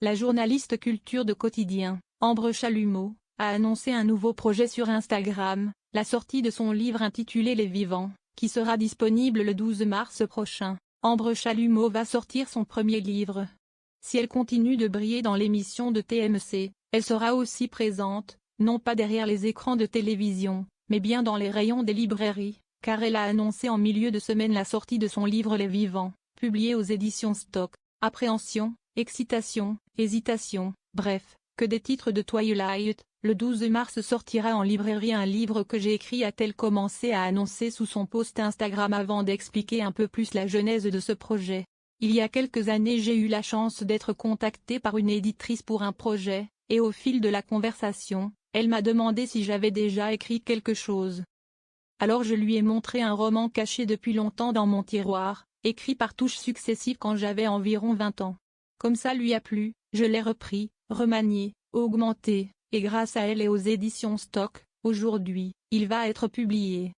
La journaliste culture de Quotidien, Ambre Chalumeau, a annoncé un nouveau projet sur Instagram, la sortie de son livre intitulé Les Vivants, qui sera disponible le 12 mars prochain. Ambre Chalumeau va sortir son premier livre. Si elle continue de briller dans l'émission de TMC, elle sera aussi présente, non pas derrière les écrans de télévision, mais bien dans les rayons des librairies, car elle a annoncé en milieu de semaine la sortie de son livre Les Vivants, publié aux éditions Stock. Appréhension, excitation, hésitation, bref, que des titres de Twilight. Le 12 mars sortira en librairie un livre que j'ai écrit, a-t-elle commencé à annoncer sous son post Instagram avant d'expliquer un peu plus la genèse de ce projet. Il y a quelques années j'ai eu la chance d'être contactée par une éditrice pour un projet, et au fil de la conversation, elle m'a demandé si j'avais déjà écrit quelque chose. Alors je lui ai montré un roman caché depuis longtemps dans mon tiroir, écrit par touches successives quand j'avais environ 20 ans. Comme ça lui a plu, je l'ai repris, remanié, augmenté, et grâce à elle et aux éditions Stock, aujourd'hui, il va être publié.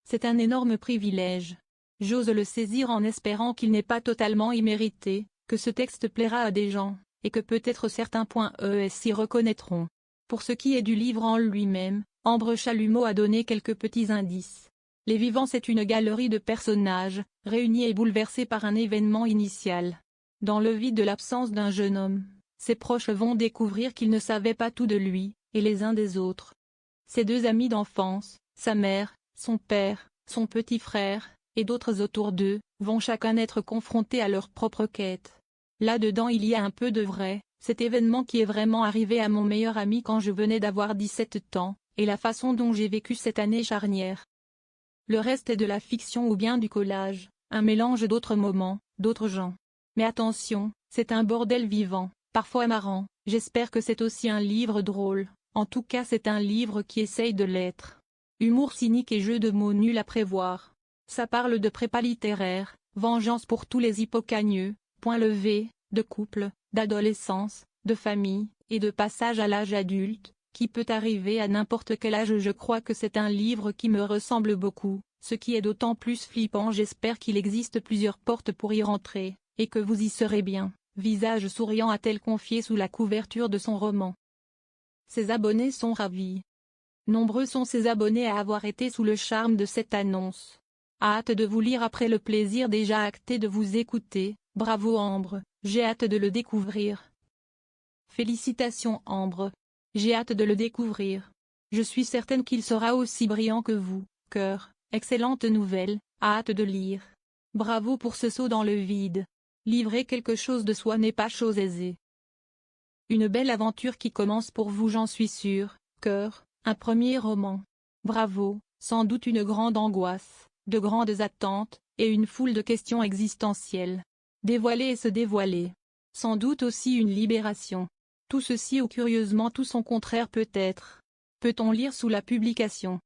C'est un énorme privilège. J'ose le saisir en espérant qu'il n'est pas totalement immérité, que ce texte plaira à des gens, et que peut-être certains s'y reconnaîtront. Pour ce qui est du livre en lui-même, Ambre Chalumeau a donné quelques petits indices. Les Vivants, c'est une galerie de personnages, réunis et bouleversés par un événement initial. Dans le vide de l'absence d'un jeune homme, ses proches vont découvrir qu'ils ne savaient pas tout de lui, et les uns des autres. Ses deux amis d'enfance, sa mère, son père, son petit frère, et d'autres autour d'eux, vont chacun être confrontés à leur propre quête. Là-dedans il y a un peu de vrai, cet événement qui est vraiment arrivé à mon meilleur ami quand je venais d'avoir 17 ans, et la façon dont j'ai vécu cette année charnière. Le reste est de la fiction ou bien du collage, un mélange d'autres moments, d'autres gens. Mais attention, c'est un bordel vivant, parfois marrant, j'espère que c'est aussi un livre drôle, en tout cas c'est un livre qui essaye de l'être. Humour cynique et jeu de mots nuls à prévoir. Ça parle de prépa littéraire, vengeance pour tous les hippocagneux, point levé, de couple, d'adolescence, de famille, et de passage à l'âge adulte, qui peut arriver à n'importe quel âge. Je crois que c'est un livre qui me ressemble beaucoup, ce qui est d'autant plus flippant. J'espère qu'il existe plusieurs portes pour y rentrer, et que vous y serez bien. Visage souriant, a-t-elle confié sous la couverture de son roman. Ses abonnés sont ravis. Nombreux sont ses abonnés à avoir été sous le charme de cette annonce. Hâte de vous lire après le plaisir déjà acté de vous écouter. Bravo Ambre, j'ai hâte de le découvrir. Félicitations Ambre. J'ai hâte de le découvrir. Je suis certaine qu'il sera aussi brillant que vous. Cœur, excellente nouvelle, hâte de lire. Bravo pour ce saut dans le vide. Livrer quelque chose de soi n'est pas chose aisée. Une belle aventure qui commence pour vous, j'en suis sûre. Cœur, un premier roman. Bravo, sans doute une grande angoisse, de grandes attentes, et une foule de questions existentielles. Dévoiler et se dévoiler. Sans doute aussi une libération. Tout ceci ou curieusement tout son contraire peut-être. Peut-on lire sous la publication?